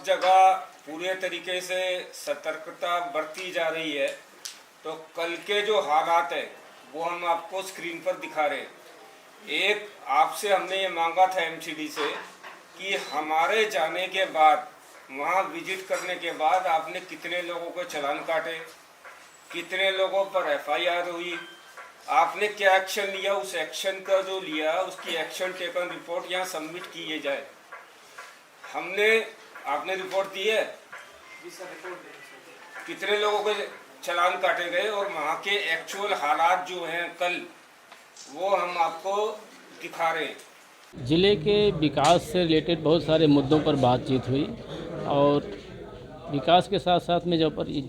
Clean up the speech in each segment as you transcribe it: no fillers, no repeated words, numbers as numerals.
सब जगह पूरे तरीके से सतर्कता बरती जा रही है। तो कल के जो हालात है वो हम आपको स्क्रीन पर दिखा रहे हैं। एक आपसे हमने ये मांगा था एमसीडी से कि हमारे जाने के बाद, वहाँ विजिट करने के बाद आपने कितने लोगों को चालान काटे, कितने लोगों पर एफआईआर हुई, आपने क्या एक्शन लिया, उस एक्शन का जो लिया उसकी एक्शन टेकन रिपोर्ट यहाँ सबमिट की जाए। आपने रिपोर्ट दी है कितने लोगों के चालान काटे गए और वहाँ के एक्चुअल हालात जो हैं कल, वो हम आपको दिखा रहे हैं। ज़िले के विकास से रिलेटेड बहुत सारे मुद्दों पर बातचीत हुई और विकास के साथ साथ में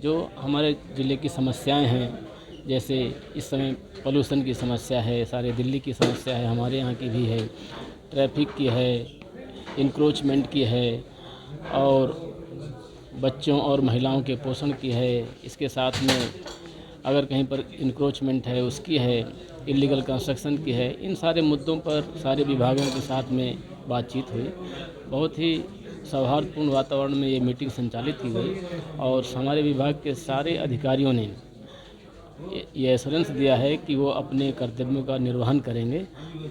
जो हमारे ज़िले की समस्याएं हैं, जैसे इस समय पोल्यूशन की समस्या है, सारे दिल्ली की समस्या है, हमारे यहाँ की भी है, ट्रैफिक की है, इंक्रोचमेंट की है और बच्चों और महिलाओं के पोषण की है। इसके साथ में अगर कहीं पर इंक्रोचमेंट है उसकी है, इलीगल कंस्ट्रक्शन की है। इन सारे मुद्दों पर सारे विभागों के साथ में बातचीत हुई। बहुत ही सौहार्दपूर्ण वातावरण में ये मीटिंग संचालित की गई और हमारे विभाग के सारे अधिकारियों ने ये एश्योरेंस दिया है कि वो अपने कर्तव्यों का निर्वहन करेंगे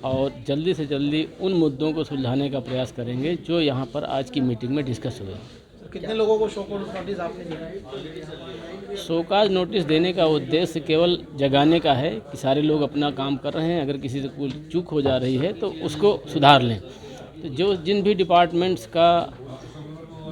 और जल्दी से जल्दी उन मुद्दों को सुलझाने का प्रयास करेंगे जो यहाँ पर आज की मीटिंग में डिस्कस हुए। कितने लोगों को शो कॉज नोटिस आपने दिया? शोकाज नोटिस देने का उद्देश्य केवल जगाने का है कि सारे लोग अपना काम कर रहे हैं, अगर किसी से कोई चूक हो जा रही है तो उसको सुधार लें। तो जिन भी डिपार्टमेंट्स का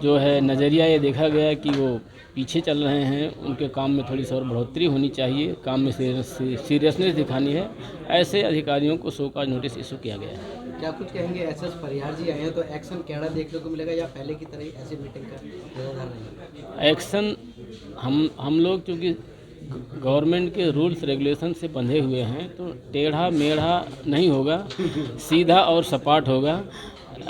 जो है नज़रिया ये देखा गया कि वो पीछे चल रहे हैं, उनके काम में थोड़ी सी और बढ़ोतरी होनी चाहिए, काम में सीरियसनेस दिखानी है, ऐसे अधिकारियों को शोकाज नोटिस इशू किया गया है। क्या कुछ कहेंगे? एसएस परिहार जी आए हैं तो एक्शन कैड़ा देखने को मिलेगा या पहले की तरह ऐसी मीटिंग का व्यवधान रहेगा? एक्शन हम लोग चूँकि गवर्नमेंट के रूल्स रेगुलेशन से बंधे हुए हैं तो टेढ़ा मेढ़ा नहीं होगा, सीधा और सपाट होगा,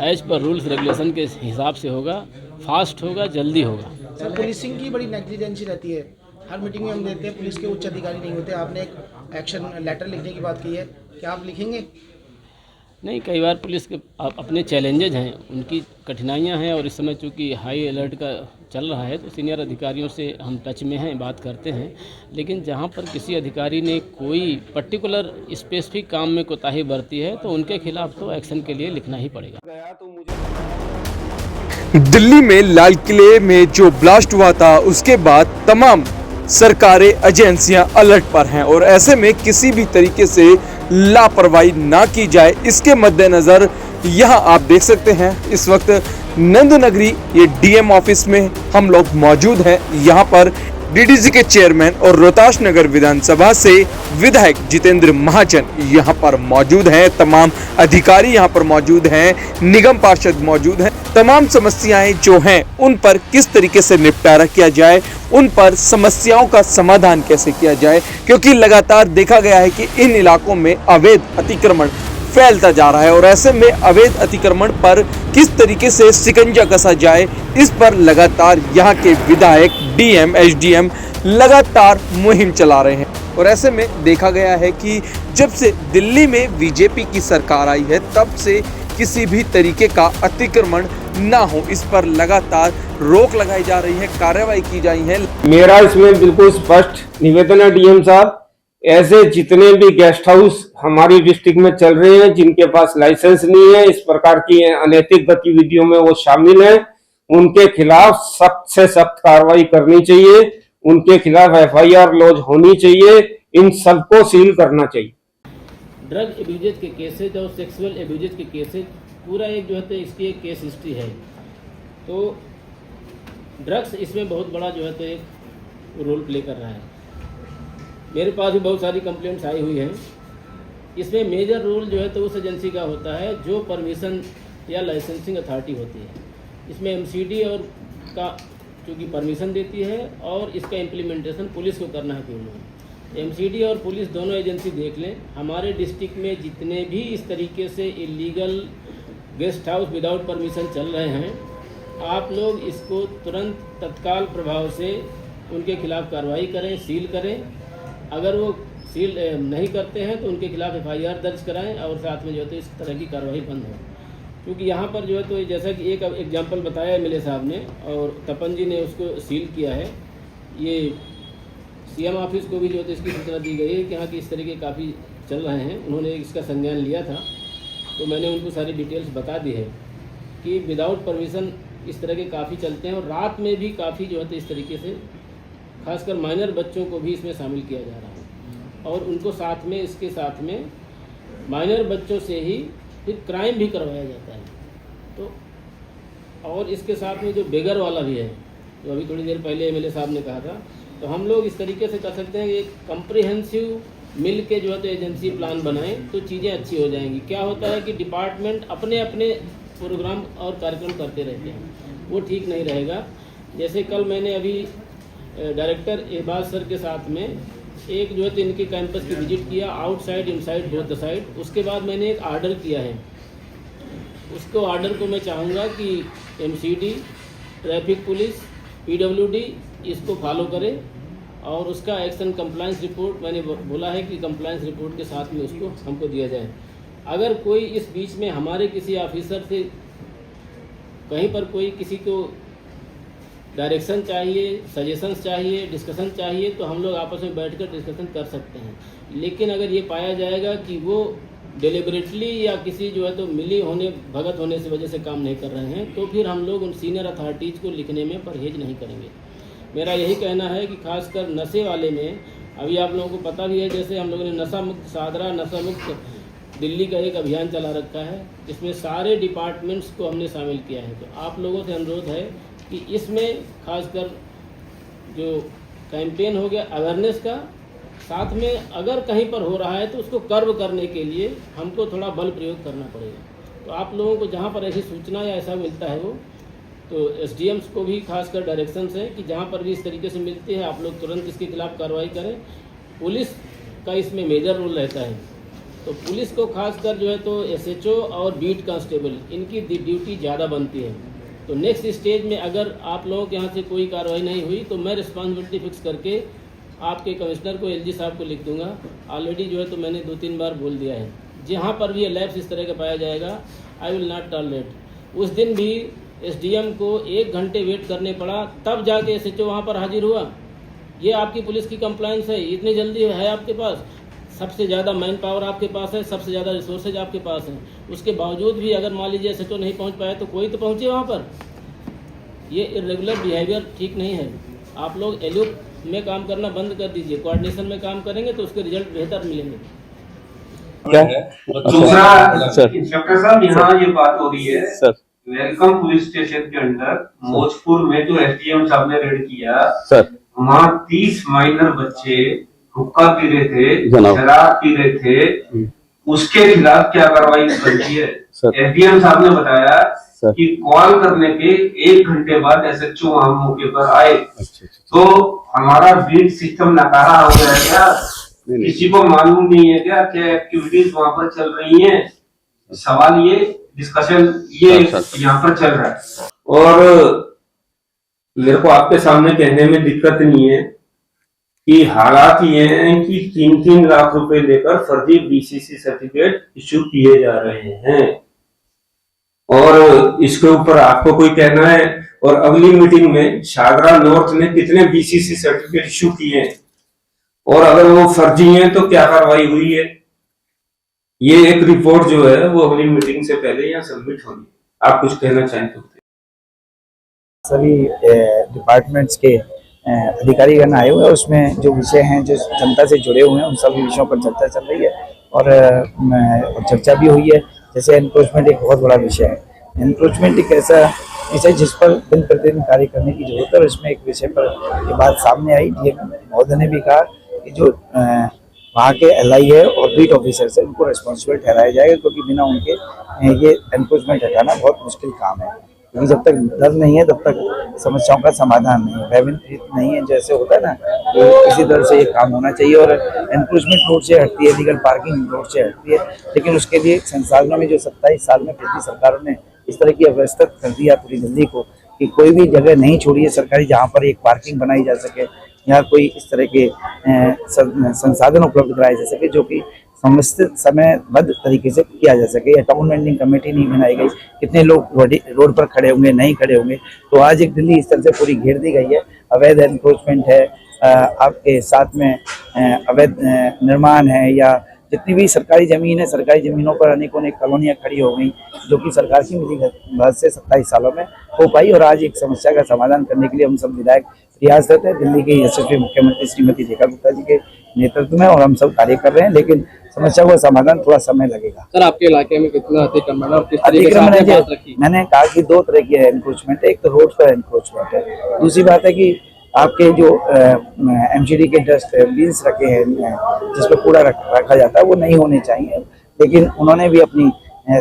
एज पर रूल्स रेगुलेशन के हिसाब से होगा, फास्ट होगा, जल्दी होगा। सर, पुलिसिंग की बड़ी नेग्लिजेंसी रहती है, हर मीटिंग में हम देखते हैं पुलिस के उच्च अधिकारी नहीं होते। आपने एक एक्शन लेटर लिखने की बात की है, क्या आप लिखेंगे? नहीं, कई बार पुलिस के अपने चैलेंजेज हैं, उनकी कठिनाइयां हैं और इस समय चूँकि हाई अलर्ट का चल रहा है तो सीनियर अधिकारियों से हम टच में हैं, बात करते हैं। लेकिन जहां पर किसी अधिकारी ने कोई पर्टिकुलर स्पेसिफिक काम में कोताही बरती है तो उनके खिलाफ तो एक्शन के लिए लिखना ही पड़ेगा। दिल्ली में लाल किले में जो ब्लास्ट हुआ था उसके बाद तमाम सरकारें एजेंसियां अलर्ट पर हैं और ऐसे में किसी भी तरीके से लापरवाही ना की जाए, इसके मद्देनजर यहां आप देख सकते हैं इस वक्त नंद नगरी ये डीएम ऑफिस में हम लोग मौजूद हैं। यहां पर डीडीसी के चेयरमैन और रोहतास नगर विधानसभा से विधायक जितेंद्र महाजन यहां पर मौजूद हैं, तमाम अधिकारी यहां पर मौजूद हैं, निगम पार्षद मौजूद हैं। तमाम समस्याएं जो हैं उन पर किस तरीके से निपटारा किया जाए, उन पर समस्याओं का समाधान कैसे किया जाए, क्योंकि लगातार देखा गया है कि इन इलाकों में अवैध अतिक्रमण फैलता जा रहा है और ऐसे में अवैध अतिक्रमण पर किस तरीके से शिकंजा कसा जाए, इस पर लगातार यहाँ के विधायक, डीएम, एसडीएम लगातार मुहिम चला रहे हैं। और ऐसे में देखा गया है कि जब से दिल्ली में बीजेपी की सरकार आई है तब से किसी भी तरीके का अतिक्रमण ना हो, इस पर लगातार रोक लगाई जा रही है, कार्रवाई की जा रही है। मेरा इसमें बिल्कुल स्पष्ट निवेदन है डीएम साहब, ऐसे जितने भी गेस्ट हाउस हमारी डिस्ट्रिक्ट में चल रहे हैं जिनके पास लाइसेंस नहीं है, इस प्रकार की अनैतिक गतिविधियों में वो शामिल हैं, उनके खिलाफ सख्त से सख्त कार्रवाई करनी चाहिए, उनके खिलाफ एफआईआर लॉन्च होनी चाहिए, इन सबको सील करना चाहिए। ड्रग एब्यूजेज के केसेज और सेक्सुअल एब्यूजेज के केसेज पूरा एक जो है तो इसकी एक केस हिस्ट्री है। तो ड्रग्स इसमें बहुत बड़ा जो है तो एक रोल प्ले कर रहा है। मेरे पास भी बहुत सारी कंप्लेंट्स आई हुई हैं। इसमें मेजर रोल जो है तो उस एजेंसी का होता है जो परमिशन या लाइसेंसिंग अथॉरिटी होती है। इसमें एमसीडी और का चूँकि परमिशन देती है और इसका इम्प्लीमेंटेशन पुलिस को करना है पूर्ण। एमसीडी और पुलिस दोनों एजेंसी देख लें, हमारे डिस्ट्रिक्ट में जितने भी इस तरीके से illegal guest house without permission चल रहे हैं, आप लोग इसको तुरंत तत्काल प्रभाव से उनके खिलाफ कार्रवाई करें, सील करें। अगर वो सील नहीं करते हैं तो उनके खिलाफ एफआईआर दर्ज कराएं और साथ में जो है तो इस तरह की कार्रवाई बंद हो। क्योंकि यहाँ पर जो है तो जैसा कि एक एग्जांपल बताया एमएलए साहब ने और तपन जी ने उसको सील किया है। ये सीएम ऑफिस को भी जो है तो इसकी सूचना दी गई है कि यहाँ की इस तरीके काफ़ी चल रहे हैं। उन्होंने इसका संज्ञान लिया था, तो मैंने उनको सारी डिटेल्स बता दी है कि विदाउट परमिशन इस तरह के काफ़ी चलते हैं और रात में भी काफ़ी जो है तो इस तरीके से खासकर माइनर बच्चों को भी इसमें शामिल किया जा रहा है और उनको साथ में इसके साथ में माइनर बच्चों से ही फिर क्राइम भी करवाया जाता है। तो और इसके साथ में जो बेगर वाला भी है, जो अभी थोड़ी देर पहले एमएलए साहब ने कहा था, तो हम लोग इस तरीके से कर सकते हैं कि एक कम्प्रिहेंसिव मिल के जो है तो एजेंसी प्लान बनाएं तो चीज़ें अच्छी हो जाएंगी। क्या होता है कि डिपार्टमेंट अपने अपने प्रोग्राम और कार्यक्रम करते रहते हैं, वो ठीक नहीं रहेगा। जैसे कल मैंने अभी डायरेक्टर एबाज सर के साथ में एक जो है तो इनके कैंपस की विजिट किया, outside inside both the side. उसके बाद मैंने एक आर्डर किया है, उसको आर्डर को मैं चाहूँगा कि एमसीडी, ट्रैफिक पुलिस, पीडब्ल्यूडी इसको फॉलो करे और उसका एक्शन कंप्लायंस रिपोर्ट मैंने बोला है कि कंप्लायंस रिपोर्ट के साथ में उसको हमको दिया जाए। अगर कोई इस बीच में हमारे किसी ऑफिसर से कहीं पर कोई किसी को डायरेक्शन चाहिए, सजेशंस चाहिए, डिस्कशन चाहिए, तो हम लोग आपस में बैठकर डिस्कशन कर सकते हैं। लेकिन अगर ये पाया जाएगा कि वो डिलिबरेटली या किसी जो है तो मिली होने भगत होने से वजह से काम नहीं कर रहे हैं, तो फिर हम लोग उन सीनियर अथॉरिटीज़ को लिखने में परहेज नहीं करेंगे। मेरा यही कहना है कि खासकर नशे वाले में अभी आप लोगों को पता भी है, जैसे हम लोगों ने नशा मुक्त सादरा, नशा मुक्त दिल्ली का एक अभियान चला रखा है, इसमें सारे डिपार्टमेंट्स को हमने शामिल किया है। तो आप लोगों से अनुरोध है कि इसमें खासकर जो कैंपेन हो गया अवेयरनेस का, साथ में अगर कहीं पर हो रहा है तो उसको कर्व करने के लिए हमको थोड़ा बल प्रयोग करना पड़ेगा। तो आप लोगों को जहाँ पर ऐसी सूचना या ऐसा मिलता है वो, तो एसडीएम्स को भी खासकर डायरेक्शंस है कि जहाँ पर भी इस तरीके से मिलती है आप लोग तुरंत इसके खिलाफ कार्रवाई करें। पुलिस का इसमें मेजर रोल रहता है, तो पुलिस को खासकर जो है तो एसएचओ और बीट कांस्टेबल इनकी ड्यूटी ज़्यादा बनती है। तो नेक्स्ट स्टेज में अगर आप लोगों के यहाँ से कोई कार्रवाई नहीं हुई तो मैं रिस्पॉन्सिबिलिटी फिक्स करके आपके कमिश्नर को, एलजी साहब को लिख दूंगा। ऑलरेडी जो है तो मैंने 2-3 बार बोल दिया है, जहाँ पर भी ये लैब्स इस तरह का पाया जाएगा आई विल नॉट टॉलरेट। उस दिन भी एसडीएम को 1 घंटे वेट करने पड़ा, तब जाके एसएचओ वहाँ पर हाजिर हुआ। ये आपकी पुलिस की कंप्लायंस है, इतनी जल्दी है आपके पास, सबसे ज़्यादा मैन पावर आपके पास है, सबसे ज़्यादा रिसोर्सेज आपके पास हैं। उसके बावजूद भी अगर मान लीजिए एसएचओ नहीं पहुँच पाया तो कोई तो पहुँचे वहाँ पर। ये इरेगुलर बिहेवियर ठीक नहीं है। आप लोग एलयूप में काम करना बंद कर दीजिए, कोऑर्डिनेशन में काम करेंगे तो उसके रिजल्ट बेहतर मिलेंगे। दूसरा इंस्पेक्टर साहब, यहाँ ये बात हो रही है सर, वेलकम पुलिस स्टेशन के अंदर मोजपुर में जो एसडीएम साहब ने रेड किया सर, वहाँ 30 माइनर बच्चे हुक्का पी रहे थे, शराब पी रहे थे, उसके खिलाफ क्या कार्रवाई बनती है? एसडीएम साहब ने बताया कि कॉल करने के 1 घंटे बाद एसएचओ वहां मौके पर आए। तो हमारा बीट सिस्टम नकारा हो गया है क्या? किसी को मालूम नहीं है क्या एक्टिविटीज वहां पर चल रही हैं? सवाल ये, डिस्कशन ये यहाँ पर चल रहा है। और मेरे को आपके सामने कहने में दिक्कत नहीं है कि हालात ये हैं कि 3-3 लाख रुपए लेकर फर्जी बीसीसी सर्टिफिकेट इश्यू किए जा रहे हैं और इसके ऊपर आपको कोई कहना है? और अगली मीटिंग में शाहदरा नॉर्थ ने कितने बीसीसी सर्टिफिकेट इश्यू किए हैं और अगर वो फर्जी हैं तो क्या कार्रवाई हुई है? ये एक रिपोर्ट जो है वो अगली मीटिंग से पहले यहाँ सबमिट होगी। आप कुछ कहना चाहें तो? सभी डिपार्टमेंट्स के अधिकारीगण आए हुए हैं, उसमें जो विषय हैं जो जनता से जुड़े हुए हैं उन सभी विषयों पर चर्चा चल रही है और चर्चा भी हुई है। जैसे एनक्रोचमेंट एक बहुत बड़ा विषय है। एनक्रोचमेंट एक ऐसा विषय जिस पर दिन प्रतिदिन कार्य करने की जरूरत है और इसमें एक विषय पर ये बात सामने आई। डीएम महोदय ने भी कहा कि जो वहाँ के एलआई है और बीट ऑफिसर्स है उनको रिस्पॉन्सिबल ठहराया जाएगा, क्योंकि बिना उनके ये एनक्रोचमेंट हटाना बहुत मुश्किल काम है। क्योंकि जब तक डर नहीं है तब तक समस्याओं का समाधान नहीं है। भयभीत नहीं है, जैसे होता है ना कि किसी तरह से ये काम होना चाहिए। और एनक्रोचमेंट रोड से हटती है, लीगल पार्किंग रोड से हटती है, लेकिन उसके लिए संसाधनों में जो 27 साल में पिछली सरकारों ने इस तरह की अव्यवस्था कर दिया पूरी दिल्ली को कि कोई भी जगह नहीं छोड़ी है सरकारी जहाँ पर एक पार्किंग बनाई जा सके या कोई इस तरह के संसाधन उपलब्ध कराए जा सके जो कि समस्थित समयबद्ध तरीके से किया जा सके। या टाउन वेंडिंग कमेटी नहीं बनाई गई, कितने लोग रोड पर खड़े होंगे, नहीं खड़े होंगे। तो आज एक दिल्ली इस तरह से पूरी घेर दी गई है। अवैध एनक्रोचमेंट है, आपके साथ में अवैध निर्माण है, या जितनी भी सरकारी ज़मीन है, सरकारी ज़मीनों पर अनेकों अनेक कॉलोनियाँ खड़ी हो गई, जो कि सरकार की मिली भगत से 27 सालों में हो पाई। और आज एक समस्या का समाधान करने के लिए हम सब विधायक प्रयासरत हैं, दिल्ली के यशस्वी मुख्यमंत्री श्रीमती रेखा गुप्ता जी के नेतृत्व में, और हम सब कार्य कर रहे हैं। लेकिन समस्या का समाधान थोड़ा समय लगेगा। सर, आपके इलाके में कितना अतिक्रमण और किस तरीके से अतिक्रमण आपने बात रखी? मैंने कहा कि दो तरह की एनक्रोचमेंट है। एक तो रोड पर एनक्रोचमेंट है, दूसरी बात है कि आपके जो एमसीडी के डस्ट बिन्स रखे हैं जिसमें कूड़ा रखा जाता है, वो नहीं होने चाहिए। लेकिन उन्होंने भी अपनी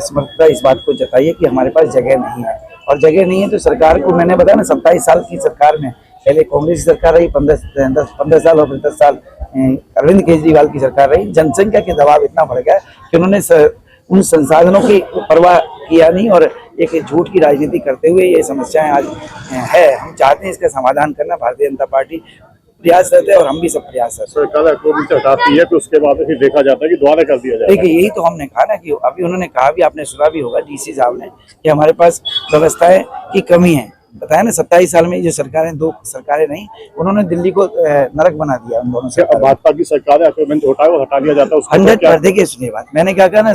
समर्थता इस बात को जताई है कि हमारे पास जगह नहीं है, और जगह नहीं है तो सरकार को, मैंने बताया ना, 27 साल की सरकार में पहले कांग्रेस की सरकार रही 15 साल, और 10 साल अरविंद केजरीवाल की सरकार रही। जनसंख्या के दबाव इतना बढ़ गया कि उन्होंने उन संसाधनों की परवाह किया नहीं, और एक झूठ की राजनीति करते हुए ये समस्याएं आज है। हम चाहते हैं इसका समाधान करना। भारतीय जनता पार्टी प्रयास रहते हैं, और हम भी सब प्रयास करते हैं। सरकार अप्रूवल हटाती है तो उसके बाद फिर देखा जाता है कि दोबारा कर दिया जाए। देखिए, यही तो हमने कहा ना कि अभी उन्होंने कहा भी, आपने सुना भी होगा डीसी साहब ने, कि हमारे पास व्यवस्थाएं की कमी है। बताया ना, 27 साल में जो सरकारें, दो सरकारें नहीं, उन्होंने दिल्ली को नरक बना दिया उन दोनों से। भाजपा की सरकार अक्रूवल होता है, वो हटा दिया जाता है। 100%। देखिए, सुनिए बात, मैंने क्या कहा ना,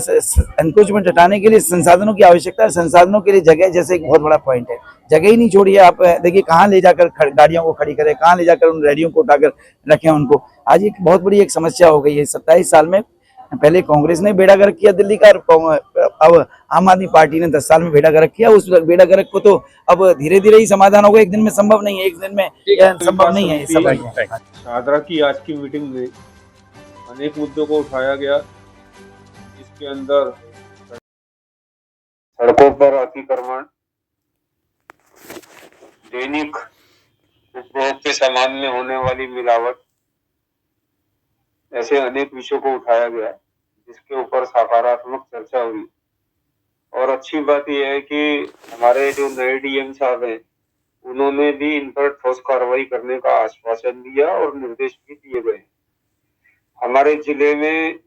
एनक्रोचमेंट हटाने के लिए संसाधनों की आवश्यकता है। संसाधनों के लिए जगह जैसे एक बहुत बड़ा पॉइंट है। जगह ही नहीं छोड़ी है। आप देखिए, कहाँ ले जाकर गाड़ियों को खड़ी करें, कहाँ ले जाकर उन रेडियो को उठाकर रखें उनको। आज एक बहुत बड़ी एक समस्या हो गई है। 27 साल में पहले कांग्रेस ने बेड़ा गर्क किया दिल्ली का, अब आम आदमी पार्टी ने 10 साल में बेड़ा गर्क किया। उस बेड़ा गर्क को तो अब धीरे धीरे ही समाधान होगा। एक दिन में संभव नहीं है, एक दिन में संभव नहीं है। शाहदरा की आज की मीटिंग में अनेक मुद्दों को उठाया गया, जिसके अंदर सड़कों पर अतिक्रमण, दैनिक उपभोग के सामान में होने वाली मिलावट, ऐसे अनेक विषयों को उठाया गया, जिसके ऊपर सकारात्मक चर्चा हुई। और अच्छी बात यह है कि हमारे जो नए डीएम साहब हैं, उन्होंने भी इन पर ठोस कार्रवाई करने का आश्वासन दिया और निर्देश भी दिए गए। हमारे जिले में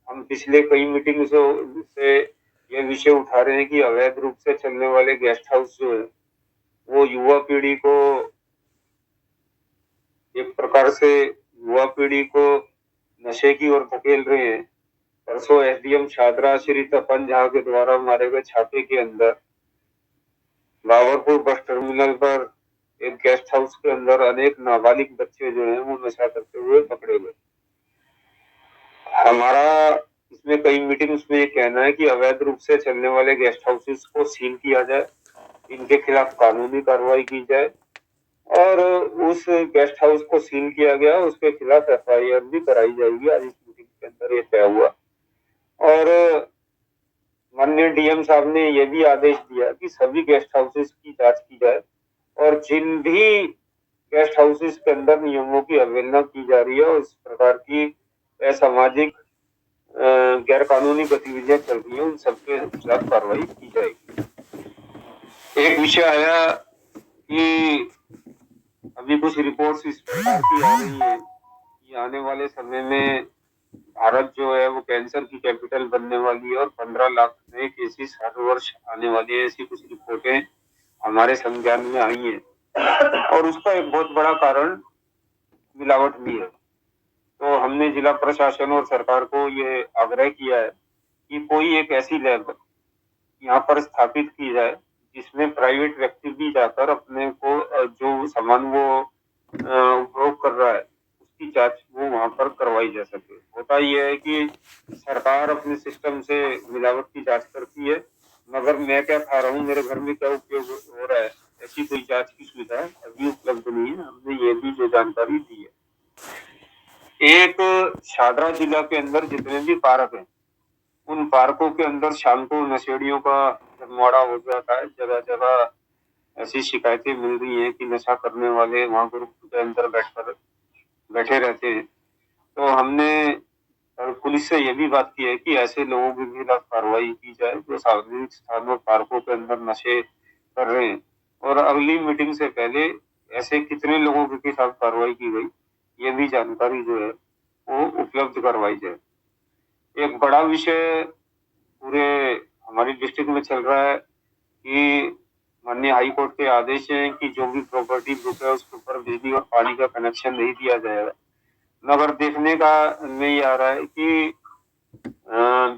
हम पिछले कई मीटिंग से ये विषय उठा रहे हैं कि अवैध रूप से चलने वाले गेस्ट हाउस जो है, वो युवा पीढ़ी को, एक प्रकार से युवा पीढ़ी को नशे की ओर धकेल रहे हैं। परसों एसडीएम शाहदरा श्री तपन झा के द्वारा मारे गए छापे के अंदर बाबरपुर बस टर्मिनल पर एक गेस्ट हाउस के अंदर अनेक नाबालिग बच्चे जो हैं, वो नशा करते हुए पकड़े गए। हमारा इसमें कई मीटिंग्स में ये कहना है कि अवैध रूप से चलने वाले गेस्ट हाउसेस को सील किया जाए, इनके खिलाफ कानूनी कार्रवाई की जाए, और उस गेस्ट हाउस को सील किया गया उसके खिलाफ एफआईआर भी कराई जाएगी। आज इस मीटिंग के अंदर ये तय हुआ। और माननीय डीएम साहब ने यह भी आदेश दिया कि सभी गेस्ट हाउसेस की जांच की जाए, और जिन भी गेस्ट हाउसेस के अंदर नियमों की अवहेलना की जा रही है और इस प्रकार की असामाजिक गैर कानूनी गतिविधियां चल रही है, उन सबके खिलाफ कार्रवाई की जाएगी। एक विषय आया कि अभी कुछ रिपोर्ट्स इस प्रकार की आ रही है कि आने वाले समय में भारत जो है वो कैंसर की कैपिटल बनने वाली है, और 15 लाख नए केसेस हर वर्ष आने वाले हैं। ऐसी कुछ रिपोर्टें हमारे संज्ञान में आई हैं, और उसका एक बहुत बड़ा कारण मिलावट भी है। तो हमने जिला प्रशासन और सरकार को ये आग्रह किया है कि कोई एक ऐसी लैब यहाँ पर स्थापित की जाए, जिसमें प्राइवेट व्यक्ति भी जाकर अपने को जो सामान वो उपभोग कर रहा है उसकी जांच वो वहां पर करवाई जा सके। होता यह है कि सरकार अपने सिस्टम से मिलावट की जांच करती है, मगर मैं क्या खा रहा हूँ, मेरे घर में क्या उपयोग हो रहा है, ऐसी कोई जांच की सुविधा अभी उपलब्ध नहीं है। हमने ये भी जो जानकारी दी है। एक शाहदरा जिला के अंदर जितने भी पार्क हैं, उन पार्कों के अंदर शाम को नशेड़ियों का जमवाड़ा हो जाता है। जगह जगह ऐसी शिकायतें मिल रही हैं कि नशा करने वाले वहां ग्रुप के अंदर बैठे रहते हैं। तो हमने पुलिस से यह भी बात की है कि ऐसे लोगों के खिलाफ कार्रवाई की जाए जो सार्वजनिक स्थानों पार्कों के अंदर नशे कर रहे हैं। और अगली मीटिंग से पहले ऐसे कितने लोगों के खिलाफ कार्रवाई की गई, ये भी जानकारी जो है वो उपलब्ध करवाई जाए। एक बड़ा विषय पूरे हमारी डिस्ट्रिक्ट में चल रहा है कि माननीय हाई कोर्ट के आदेश हैं कि जो भी प्रॉपर्टी बुक है उसके ऊपर बिजली और पानी का कनेक्शन नहीं दिया जाएगा। मगर देखने का नहीं आ रहा है कि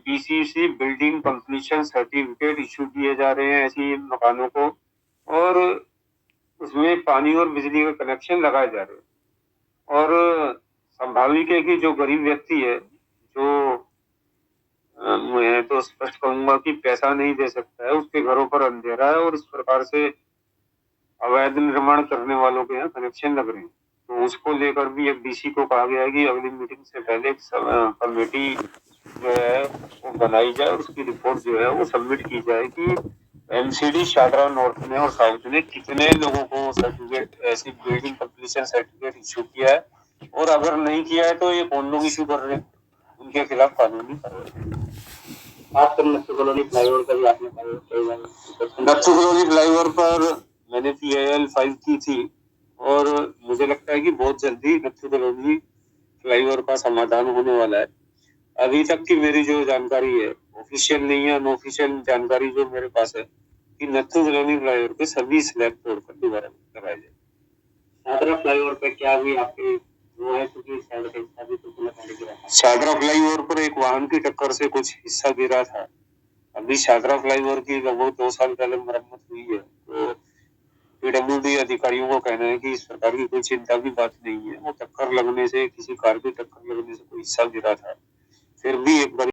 BCC building completion certificate issue किए जा रहे हैं ऐसी मकानों को, और उसमें पानी और बिजली का कनेक्शन लगाए जा रहे हैं। और स्वाभाविक है कि जो गरीब व्यक्ति है, जो मैं तो स्पष्ट कहूंगा कि पैसा नहीं दे सकता है, उसके घरों पर अंधेरा है और इस प्रकार से अवैध निर्माण करने वालों के यहाँ कनेक्शन लग रहे हैं। तो उसको लेकर भी एक डीसी को कहा गया है कि अगली मीटिंग से पहले कमेटी जो है वो बनाई जाए और उसकी रिपोर्ट जो है वो सबमिट की जाए कि एमसीडी शादरा नॉर्थ में और साउथ में कितने लोगों को सर्टिफिकेट ऐसी बिल्डिंग कंप्लीशन सर्टिफिकेट इशू किया है, और अगर नहीं किया है तो ये कौन लोग इशू कर रहे हैं, उनके खिलाफ कानूनी कार्रवाई। खासकर नत्थू कॉलोनी फ्लाईओवर का भी आपने नत्थू कॉलोनी फ्लाईओवर पर मैंने PIL 5 की थी और मुझे लगता है कि बहुत जल्दी नत्थू कॉलोनी फ्लाईओवर का समाधान होने वाला है। अभी तक की मेरी जो जानकारी है, ऑफिशियल नहीं है, अनऑफिशियल जानकारी जो मेरे पास है, कि नत्थू कॉलोनी फ्लाईओवर पे सभी स्लैब तोड़कर दोबारा लगाए जाए। शादरा फ्लाईओवर पे क्या भी आपके वो है, क्योंकि शादरा फ्लाईओवर पर एक वाहन की टक्कर से कुछ हिस्सा गिरा था। अभी शादरा फ्लाईओवर की लगभग 2 साल पहले मरम्मत हुई है, तो PWD अधिकारियों को कहना है कि इस प्रकार की कोई चिंता की बात नहीं है। वो टक्कर लगने से, किसी कार की टक्कर लगने से कोई हिस्सा गिरा था, फिर भी एक बार